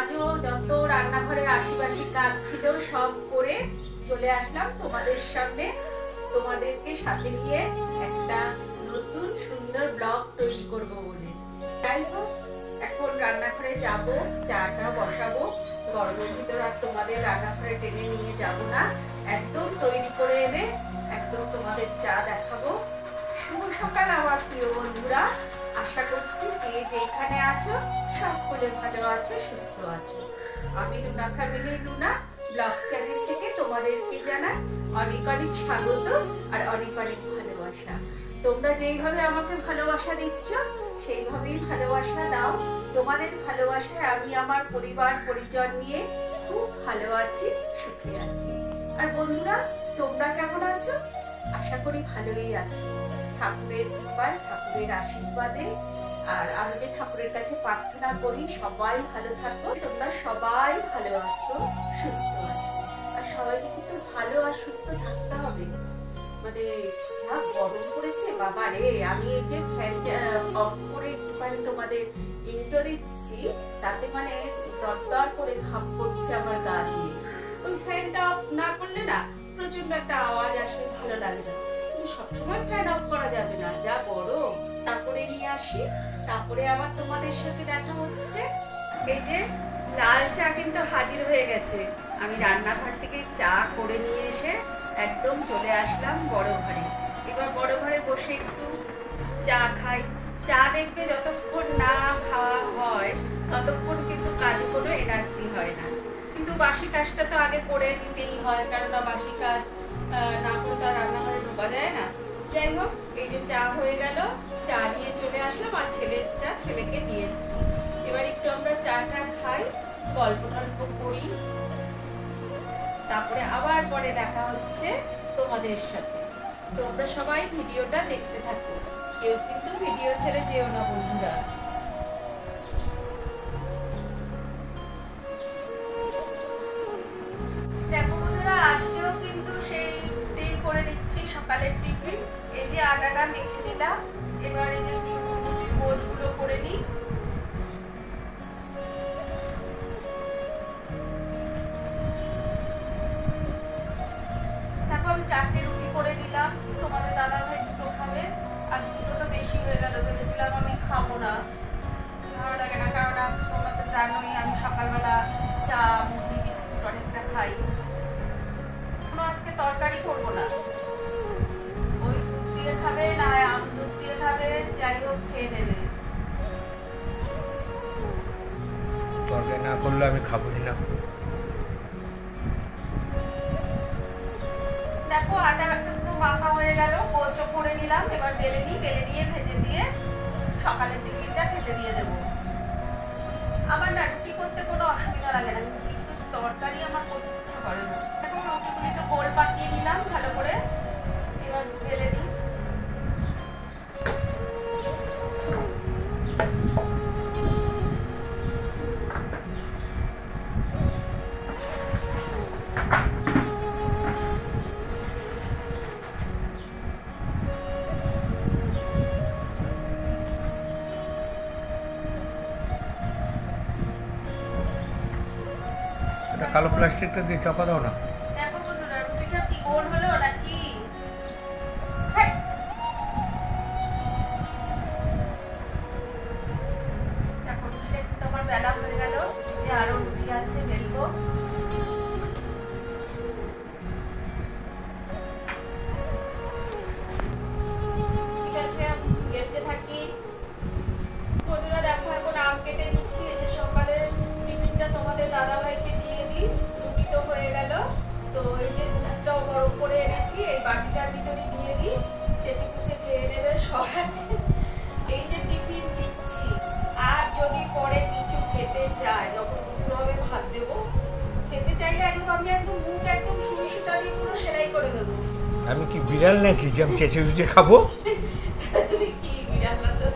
আজও যত রান্নাঘরে আশিবাসি কাজ ছিল সব করে চলে আসলাম তোমাদের সামনে, তোমাদেরকে সাথে নিয়ে একটা নতুন সুন্দর ব্লগ তৈরি করব বলে। যাই হোক, এখন রান্নাঘরে যাব, চাটা বসাবো। গরমের ভিতর আর তোমাদের রান্নাঘরে টেনে নিয়ে যাব না, একদম তৈরি করে এনে একদম তোমাদের চা দেখাবো। শুভ সকাল আমার প্রিয় বন্ধুরা, আশা করছি যে যেখানে আছো সকলে ভালো আছো, সুস্থ আছো। আমি Luna family Luna blog channel থেকে তোমাদেরকে জানাই অনেক অনেক স্বাগত আর অনেক অনেক ভালোবাসা। তোমরা যেইভাবে আমাকে ভালোবাসা দিচ্ছ সেইভাবেই ভালোবাসা দাও। তোমাদের ভালোবাসায় আমি আমার পরিবার পরিজন নিয়ে খুব ভালো আছি, সুখে আছি। আর বন্ধুরা, তোমরা কেমন আছো? আশা করি ভালোই আছো, ঠাকুরের কৃপায়, ঠাকুরের আশীর্বাদে। আর আমি যে ঠাকুরের কাছে প্রার্থনা করি সবাই ভালো থাকো, তোমরা সবাই ভালো আছো, সুস্থ আছো। আর সবাইকে কিন্তু ভালো আর সুস্থ থাকতে হবে। মানে যা গরম পড়েছে বাবা রে, আমি এই যে ফ্যান অফ করে একটুখানি তোমাদের ইন্ট্রো দিচ্ছি, তাতে মানে দরদর করে ঘাম পড়ছে আমার গা দিয়ে। ওই ফ্যানটা অফ না করলে না প্রচন্ড একটা আওয়াজ আসে, ভালো লাগে না। কিন্তু সবসময় ফ্যান অফ করা যাবে না, যা গরম। তারপরে নিয়ে আসি, তারপরে আবার তোমাদের সাথে দেখা হচ্ছে। এই যে লাল চা কিন্তু হাজির হয়ে গেছে। আমি রান্নাঘর থেকে চা করে নিয়ে এসে একদম চলে আসলাম বড় ঘরে। এবার বড় ঘরে বসে একটু চা খাই। চা দেখবে যতক্ষণ না খাওয়া হয় ততক্ষণ কিন্তু কাজে কোনো এনার্জি হয় না। কিন্তু বাসি কাজটা তো আগে করে দিতেই হয়, কেননা বাসি কাজ না করে তো রান্নাঘরে ঢোকা যায় না। যাই হোক, এই যে চা হয়ে গেল, চা নিয়ে চলে আসলাম। আর ছেলের চা ছেলেকে দিয়ে এসছি। এবার একটু আমরা চাটা খাই, গল্প টল্প করি, তারপরে আবার পরে দেখা হচ্ছে তোমাদের সাথে। তোমরা সবাই ভিডিওটা দেখতে থাকো, কেউ কিন্তু ভিডিও ছেড়ে যেও না বন্ধুরা। দেখো বন্ধুরা, আজকেও কিন্তু সেইটাই করে দিচ্ছি সকালের টিফিন। এই যে আটাটা মেখে নিলাম, এবার এই যে রুটির বোঝগুলো করে নিই। দেখো আমি 4টে রুটি করে নিলাম, তোমাদের দাদা ভাই 2টো খাবে। আর 2টো তো বেশি হয়ে গেল, ভেবেছিলাম আমি খাবো না, ভালো লাগে না। কারণ তোমরা তো জানোই আমি সকালবেলা চা মুড়ি বিস্কুট অনেকটা খাই। কোনো আজকে তরকারি করবো না, ওই দুধ দিয়ে খাবে না আম দুধ দিয়ে খাবে, যাই হোক খেয়ে নেবে। তরকারি না করলে আমি খাবোই না। দেখো আটা একটু মাখা হয়ে গেল, গোচো করে নিলাম। এবার বেলে নিয়ে ভেজে দিয়ে সকালের টিফিনটা খেতে দিয়ে দেবো। আমার না রুটি করতে কোনো অসুবিধা লাগে না, কিন্তু তরকারি আমার করতে ইচ্ছা করে না। এখন রুটিগুলি তো গোল পাকিয়ে নিলাম ভালো করে, এবার বেলে নিই। কালো প্লাস্টিকটা দিয়ে চাপা দাও না। দেখো বন্ধুরা, রুটিটা কি গোল হলো নাকি? দেখো রুটিটা কিন্তু আমার বেলা হয়ে গেল। এই যে আরো রুটি আছে, বেলবো। ঠিক আছে, আমি বেলতে থাকি। বন্ধুরা দেখো, এখন আম কেটে নিচ্ছি। এই যে সকালে টিফিনটা তোমাদের দাদা ভাইকে দিয়ে দিই, রুটি তো হয়ে গেল। তো এই যে দুধটাও গরম করে এনেছি, এই বাটিটার ভিতরে দিয়ে দিই, চেঁচে কুচে খেয়ে নেবে, সব আছে। এই যে টিফিন দিচ্ছি, আর যদি পরে কিছু খেতে চায়, যখন দুপুর হবে ভাত দেবো, খেতে চাইলে একদম আমি একদম মুখ একদম সুই সুতা দিয়ে পুরো সেলাই করে দেবো। আমি কি বিড়াল নাকি যে আমি চেঁচে চুচে খাবো? তুমি কি বিড়াল না তো?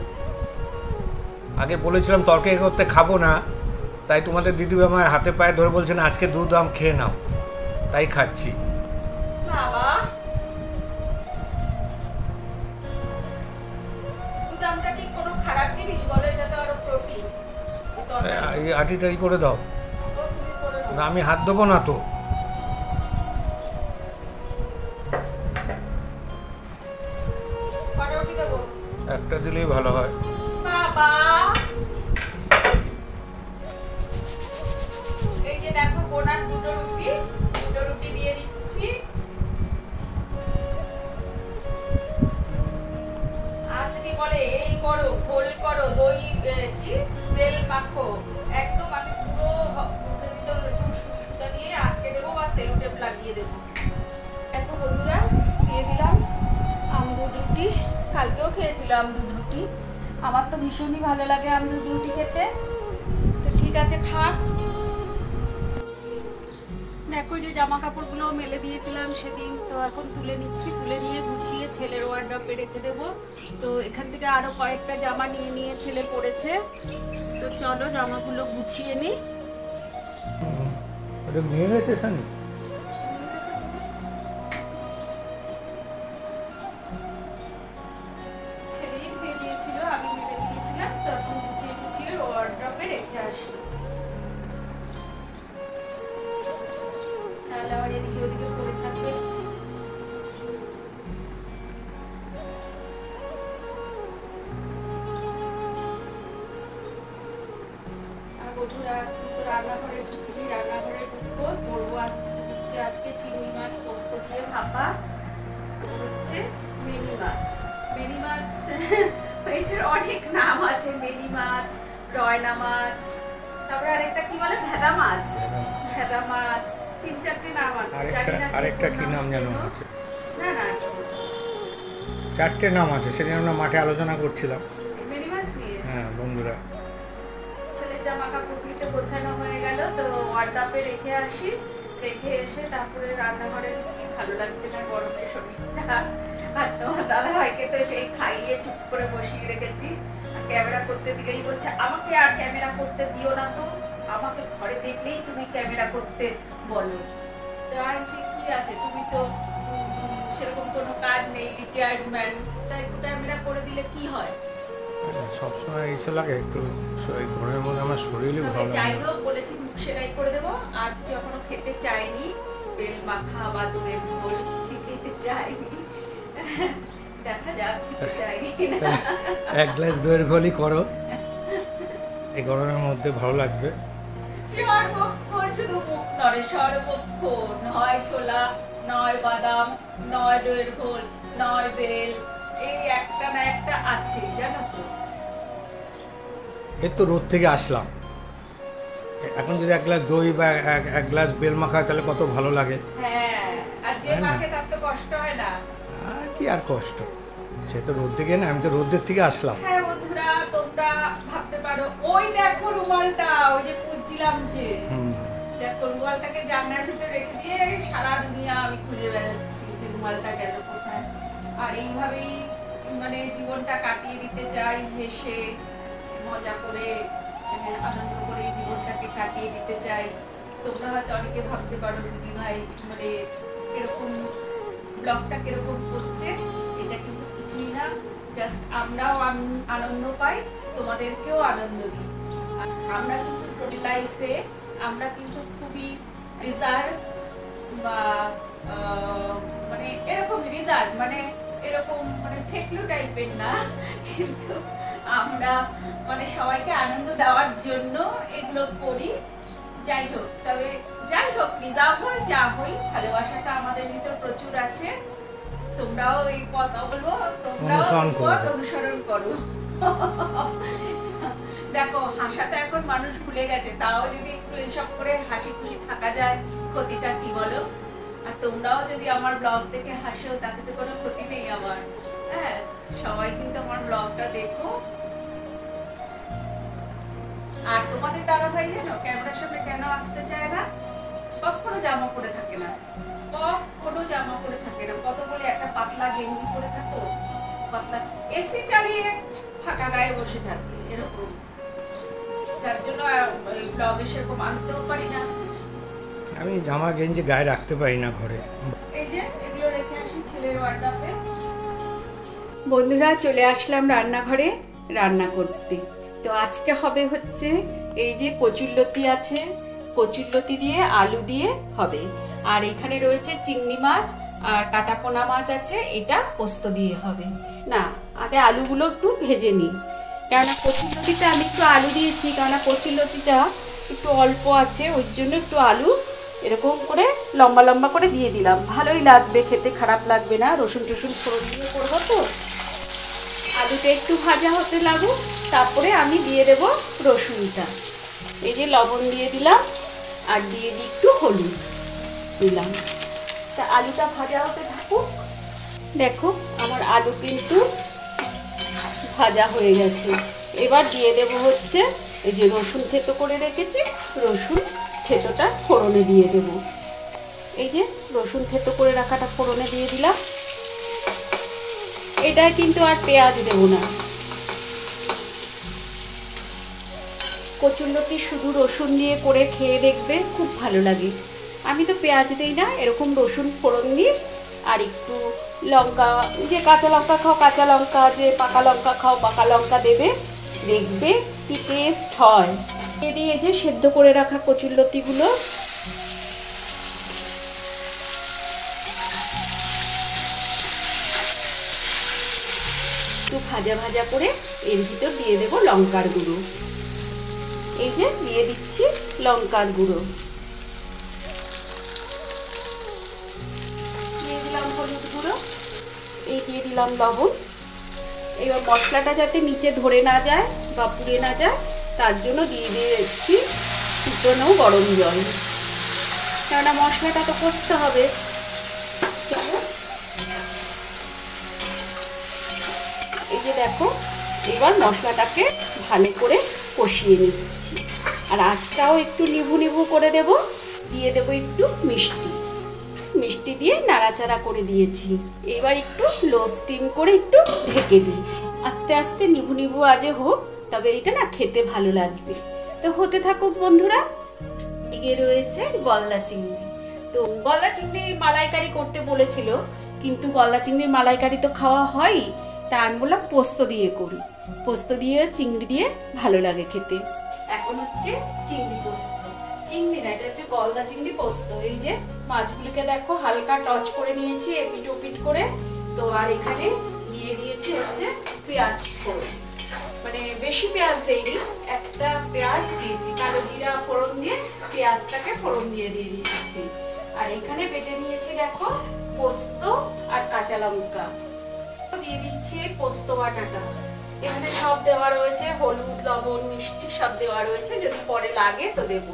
আগে বলেছিলাম তরকারি করতে খাবো না, তাই তোমাদের দিদিভাই আমার হাতে পায়ে ধরে বলছেন আজকে দুধ আম খেয়ে নাও, তাই খাচ্ছি। বাবা, দুধ আমটা কি কোনো খারাপ জিনিস বলো? এটা তো আরো প্রোটিন। এই আটিটাই করে দাও। না আমি হাত দেবো না তো। কটা রুটি দেবো? একটা দিলেই ভালো হয়। বাবা, এই যে দেখো বোনার দুটো রুটি দিয়ে দিচ্ছি। আর যদি বলে এই করো, ঘোল করো, দই কি বেল মাখো, একদম আমি পুরো মুখের ভিতর একটু সুতা নিয়ে আটকে দেবো বা সেলো টেপ লাগিয়ে দেবো। দেখো বন্ধুরা, দিয়ে দিলাম আমদুধ রুটি। কালকেও খেয়েছিলাম আমদুধ রুটি। আমার তো ভীষণই ভালো লাগে আমদুধ রুটি খেতে। তো ঠিক আছে, খাক। দেখো যে জামা কাপড়গুলো মেলে দিয়েছিলাম সেদিন, তো এখন তুলে নিচ্ছি। তুলে নিয়ে গুছিয়ে ছেলের ওয়ার্ড্রপে রেখে দেবো। তো এখান থেকে আরো কয়েকটা জামা নিয়ে ছেলে পড়েছে। তো চলো জামাগুলো গুছিয়ে নিই। ওটা নিয়ে গেছে সানি? ছেলেই ধুয়ে দিয়েছিল, আমি মেলে দিয়েছিলাম। তো এখন গুছিয়ে ওয়ার্ড্রপে রেখে আসি। নাহলে আবার এদিকে ওদিকে পড়ে থাকবে। আর বন্ধুরা, তো রান্নাঘরে ঢুকিনি, রান্নাঘরে ঢুকবো। করবো আজকে চিংড়ি মাছ পোস্ত দিয়ে ভাপা, হচ্ছে মিনি মাছ। মিনি মাছ এটার অনেক নাম আছে, মিনি মাছ, রয়না মাছ, তারপরে আরেকটা কি বলে ভেদা মাছ। ভেদা মাছ, 3-4টে নাম আছে, জানি না। আরেকটা কি নাম যেন আছে? না না, 4টে নাম আছে, সেদিন আমরা মাঠে আলোচনা করছিলাম মিনি মাছ নিয়ে। হ্যাঁ বন্ধুরা। ছেলের জামা কাপড়গুলিতে গোছানো হয়ে গেল, তো ওয়ার্ড্রপে রেখে আসি। রেখে এসে তারপরে রান্নাঘরে ঢুকি। ভালো লাগছে না গরমে শরীরটা। আর তোমার দাদা ভাইকে তো সেই খাইয়ে চুপ করে বসিয়ে রেখেছি। আর ক্যামেরা করতে দিলেই বলছে আমাকে আর ক্যামেরা করতে দিও না, তো আমাকে ঘরে দেখলেই তুমি ক্যামেরা করতে বলো। তো আমি কি আছে, তুমি তো সেরকম কোনো কাজ নেই, রিটায়ার্ড ম্যান, তাই একটু ক্যামেরা করে দিলে কি হয়? সবসময় ইচ্ছে লাগে একটু ঘরের মধ্যে আমার শরীরই ভালো লাগে। যাই হোক, বলেছি মুখ সেলাই করে দেবো। আর কিছু এখনো খেতে চাইনি, বেল মাখা বা দইয়ের ঘোল কিছু খেতে চাইনি। দেখা যাক খেতে চাইনি না। 1 গ্লাস দইয়ের ঘোলই করো, এই গরমের মধ্যে ভালো লাগবে। সর্বক্ষণ শুধু মুখ নড়ে, সর্বক্ষণ নয় ছোলা, নয় বাদাম, নয় দইয়ের ঘোল, নয় বেল, এই একটা না একটা আছে, জানো তো। এই তো রোদ থেকে আসলাম, এখন যদি 1 গ্লাস দই বা 1 গ্লাস বেল মাখা হয় তাহলে কত ভালো লাগে। হ্যাঁ, আর যে মাখে তার তো কষ্ট হয় না। আর কি আর কষ্ট, সে তো রোদ থেকে না, আমি তো রোদের থেকে আসলাম। হ্যাঁ বন্ধুরা, তোমরা ভাবতে পারো ওই দেখো রুমালটা, ওই যে খুঁজছিলাম, যে দেখো রুমালটাকে জানলার ভিতরে রেখে দিয়ে সারা দুনিয়া আমি খুঁজে বেড়াচ্ছি যে রুমালটা গেল কোথায়। আর এইভাবেই মানে জীবনটা কাটিয়ে দিতে চাই, হেসে মজা করে আনন্দ করে জীবনটাকে কাটিয়ে দিতে চাই। তোমরা হয়তো অনেকে ভাবতে পারো দিদি ভাই মানে এরকম ব্লগটা কিরকম করছে। এটা কিন্তু কিছুই না, জাস্ট আমরাও আনন্দ পাই, তোমাদেরকেও আনন্দ দিই। আমরা কিন্তু লাইফে আমরা কিন্তু খুবই রিজার্ভ বা মানে এরকম রিজার্ভ, মানে এরকম মানে ফেকলু টাইপের না, কিন্তু আমরা মানে সবাইকে আনন্দ দেওয়ার জন্য এগুলো করি। যাই হোক, তবে যাই হোক, রিজার্ভ হই যা হই, ভালোবাসাটা আমাদের ভিতর প্রচুর আছে। তোমরাও এই পথ বলবো, তোমরাও পথ অনুসরণ করো। দেখো, হাসা তো এখন মানুষ ভুলে গেছে, তাও যদি একটু এসব করে হাসি খুশি থাকা যায়, ক্ষতিটা কি বলো? আর তোমরাও যদি আমার ব্লগ দেখে হাসো, তাতে তো কোনো ক্ষতি নেই আমার। হ্যাঁ, সবাই কিন্তু আমার ব্লগটা দেখো। আর তোমাদের দাদা ভাই জানো ক্যামেরার সামনে কেন আসতে চায় না? কখনো জামা পরে থাকে না, কখনো জামা পরে থাকে না। কত বলে একটা পাতলা গেঞ্জি পরে থাকো, পাতলা এসি চালিয়ে ফাঁকা গায়ে বসে থাকে, এরকম। যার জন্য ব্লগে সেরকম আনতেও পারি না। আমি জামা গেঞ্জি গায়ে রাখতে পারি না ঘরে। এই যে এগুলো রেখে আসি ছেলের ওয়ার্ড্রপে। বন্ধুরা, চলে আসলাম রান্নাঘরে রান্না করতে। তো আজকে হবে হচ্ছে এই যে কচুরলতি আছে, কচুরলতি দিয়ে আলু দিয়ে হবে। আর এখানে রয়েছে চিংড়ি মাছ আর কাটাপোনা মাছ আছে, এটা পোস্ত দিয়ে হবে। না, আগে আলুগুলো একটু ভেজে নিই, কেননা কচুরলতিতে আমি একটু আলু দিয়েছি, কেননা কচুরলতিটা একটু অল্প আছে, ওই জন্য একটু আলু এরকম করে লম্বা লম্বা করে দিয়ে দিলাম। ভালোই লাগবে খেতে, খারাপ লাগবে না। রসুন টসুন ফোড়ন দিয়ে করবো তো। আলুটা একটু ভাজা হতে লাগুক, তারপরে আমি দিয়ে দেব রসুনটা। এই যে লবণ দিয়ে দিলাম, আর দিয়ে দিই একটু হলুদ দিলাম। তা আলুটা ভাজা হতে থাকুক। দেখো আমার আলু কিন্তু ভাজা হয়ে গেছে। এবার দিয়ে দেব হচ্ছে এই যে রসুন থেতো করে রেখেছি, রসুন থেতোটা ফোড়নে দিয়ে দেব। এই যে রসুন থেতো করে রাখাটা ফোড়নে দিয়ে দিলাম। এটায় কিন্তু আর পেঁয়াজ দেব না। কচুরলতি শুধু রসুন দিয়ে করে খেয়ে দেখবে, খুব ভালো লাগে। আমি তো পেঁয়াজ দিই না, এরকম রসুন ফোড়ন দিই আর একটু লঙ্কা, যে কাঁচা লঙ্কা খাও কাঁচা লঙ্কা, যে পাকা লঙ্কা খাও পাকা লঙ্কা দেবে, দেখবে কি টেস্ট হয়। এই যে সেদ্ধ করে রাখা কচুরলতিগুলো একটু ভাজা ভাজা করে এর ভিতর দিয়ে দেব লঙ্কার গুঁড়ো। এই যে দিয়ে দিচ্ছি লঙ্কার গুঁড়ো, দিয়ে দিলাম হলুদ গুঁড়ো, এই দিয়ে দিলাম লবণ। এবার মশলাটা যাতে নিচে ধরে না যায় বা পুড়ে না যায়, তার জন্য দিয়ে দিচ্ছি ফুটনো গরম জল, কেননা মশলাটা তো কষতে হবে। চলো, এই যে দেখো, এবার মশলাটাকে ভালো করে কষিয়ে নিচ্ছি। আর আঁচটাও একটু নিভু নিভু করে দেব। দিয়ে দেব একটু মিষ্টি দিয়ে নাড়াচাড়া করে দিয়েছি। এবার একটু লো স্টিম করে একটু ঢেকে দিই। আস্তে আস্তে নিভু নিভু আজে হোক, তবে এটা না খেতে ভালো লাগবে। তো হতে থাকুক বন্ধুরা। এদিকে রয়েছে গলদা চিংড়ি। তো গলদা চিংড়ি মালাইকারি করতে বলেছিল, কিন্তু গলদা চিংড়ির মালাইকারি তো খাওয়া হয়, তা আমি বললাম পোস্ত দিয়ে করি। পোস্ত দিয়ে চিংড়ি দিয়ে ভালো লাগে খেতে। এখন হচ্ছে চিংড়ি পোস্ত, চিংড়ি না, এটা হচ্ছে গলদা চিংড়ি পোস্ত। এই যে মাছগুলোকে দেখো হালকা টচ করে নিয়েছি এপিট ওপিট করে। তো আর এখানে দিয়ে দিয়েছি হচ্ছে পেঁয়াজ ফোড়ন, মানে বেশি পেঁয়াজ দেইনি, একটা পেঁয়াজ দিয়েছি, কালো জিরা ফোড়ন দিয়ে পেঁয়াজটাকে ফোড়ন দিয়ে দিয়েছি। আর এখানে বেটে নিয়েছি দেখো পোস্ত আর কাঁচা লঙ্কা, দিয়ে দিচ্ছি পোস্ত বাটাটা। এখানে সব দেওয়া রয়েছে, হলুদ লবণ মিষ্টি সব দেওয়া রয়েছে, যদি পরে লাগে তো দেব।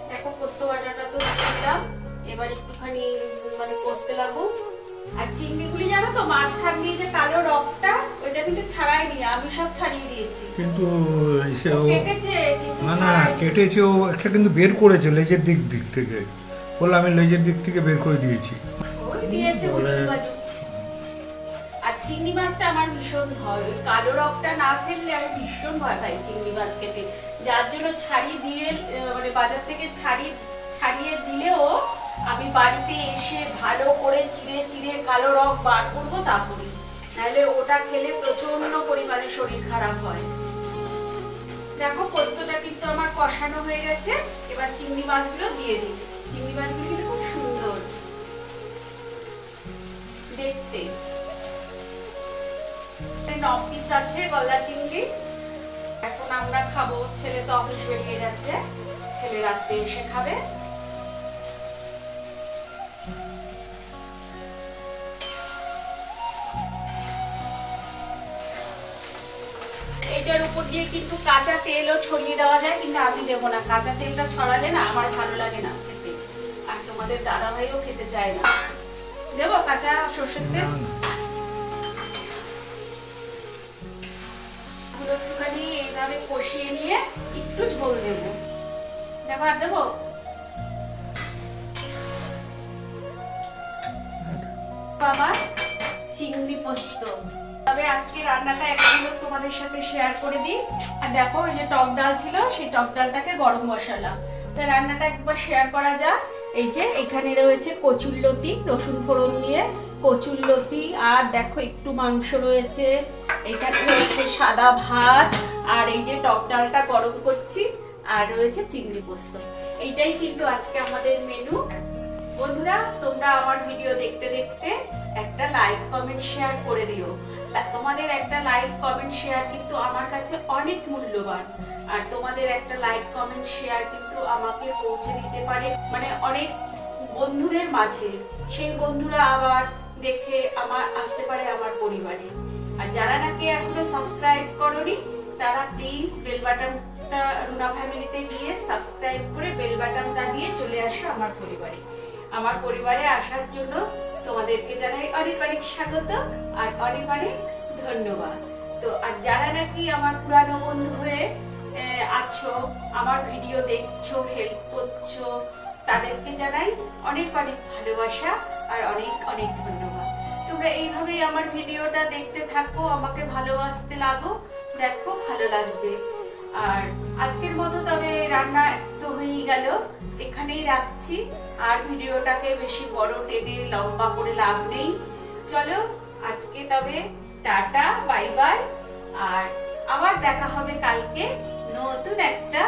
দেখো পোস্ত বাটাটা তো দিয়ে দিলাম। এবার একটুখানি মানে কষতে লাগুক। আর চিংড়িগুলি জানো তো, মাঝখান দিয়ে যে কালো রকটা, ওইটা কিন্তু ছাড়াইনি, আমি সব ছাড়িয়ে দিয়েছি। কিন্তু কেটেছে, কিন্তু না কেটেছে, ও একটা কিন্তু বের করেছে লেজের দিক থেকে। বললাম আমি লেজের দিক থেকে বের করে দিয়েছি। ওই দিয়েছে বাজু। আর চিংড়ি মাছটা আমার ভীষণ ভয়, ওই কালো রকটা না ফেললে আমি ভীষণ ভয় পাই চিংড়ি মাছ খেতে। যার জন্য ছাড়িয়ে দিয়ে, মানে বাজার থেকে ছাড়িয়ে দিলেও আমি বাড়িতে এসে ভালো করে চিড়ে চিড়ে কালো রক বার করবো, তারপরে নাহলে ওটা খেলে প্রচন্ড পরিমাণে শরীর খারাপ হয়। দেখো পোস্তটা কিন্তু আমার কষানো হয়ে গেছে। এবার চিংড়ি মাছগুলো দিয়ে দিই। চিংড়ি মাছগুলো কিন্তু খুব সুন্দর দেখতে। 9 পিস আছে গলদা চিংড়ি। এখন আমরা খাবো, ছেলে তো অফিস বেরিয়ে গেছে, ছেলে রাতে এসে খাবে। এটার উপর দিয়ে কিন্তু কাঁচা তেলও ছড়িয়ে দেওয়া যায়, কিন্তু আমি দেবো না। কাঁচা তেলটা ছড়ালে না আমার ভালো লাগে না খেতে, আর তোমাদের দাদা ভাইও খেতে চায় না। দেবো কাঁচা সর্ষের তেল? একটুখানি এইভাবে কষিয়ে নিয়ে একটু ঝোল দেবো। দেখো আর দেবো? বাবা চিংড়ি পোস্ত। তবে আজকে রান্নাটা একদম তোমাদের সাথে শেয়ার করে দিই। আর দেখো এই যে টক ডাল ছিল, সেই টক ডালটাকে গরম বসালাম। তা রান্নাটা একবার শেয়ার করা যাক। এই যে এখানে রয়েছে কচুরলতি, রসুন ফোড়ন দিয়ে কচুরলতি, আর দেখো একটু মাংস রয়েছে, এখানে রয়েছে সাদা ভাত, আর এই যে টক ডালটা গরম করছি, আর রয়েছে চিংড়ি পোস্ত। এইটাই কিন্তু আজকে আমাদের মেনু। বন্ধুরা, তোমরা আমার ভিডিও দেখতে দেখতে একটা লাইক কমেন্ট শেয়ার করে দিও। তোমাদের একটা লাইক কমেন্ট শেয়ার কিন্তু আমার কাছে অনেক মূল্যবান, আর তোমাদের একটা লাইক কমেন্ট শেয়ার কিন্তু আমাকে পৌঁছে দিতে পারে মানে অনেক বন্ধুদের মাঝে। সেই বন্ধুরা আবার দেখে আমার আসতে পারে আমার পরিবারে। আর যারা নাকি এখনো সাবস্ক্রাইব করোনি, তারা প্লিজ বেল বাটনটা রুনা ফ্যামিলিতে গিয়ে সাবস্ক্রাইব করে বেল বাটন দাবিয়ে চলে আসো আমার পরিবারে। আমার পরিবারে আসার জন্য তোমাদেরকে জানাই অনেক অনেক স্বাগত আর অনেক অনেক ধন্যবাদ। তো আর যারা নাকি আমার পুরানো বন্ধু হয়ে আছো, আমার ভিডিও দেখছো, হেল্প করছো, তাদেরকে জানাই অনেক অনেক ভালোবাসা আর অনেক অনেক ধন্যবাদ। তোমরা এইভাবেই আমার ভিডিওটা দেখতে থাকো, আমাকে ভালোবাসতে লাগো, দেখো ভালো লাগবে। আর আজকের মতো তবে রান্না তো হয়েই গেল, এখানেই রাখছি। আর ভিডিওটাকে বেশি বড় টেনে লম্বা করে লাভ নেই। চলো আজকে তবে টাটা, বাই বাই। আর আবার দেখা হবে কালকে নতুন একটা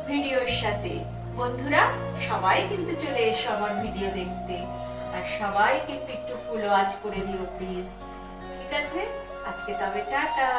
ভিডিওর সাথে। বন্ধুরা, সবাই কিন্তু চলে এসো আমার ভিডিও দেখতে, আর সবাই কিন্তু একটু ফলো আজ করে দিও প্লিজ। ঠিক আছে, আজকে তবে টাটা।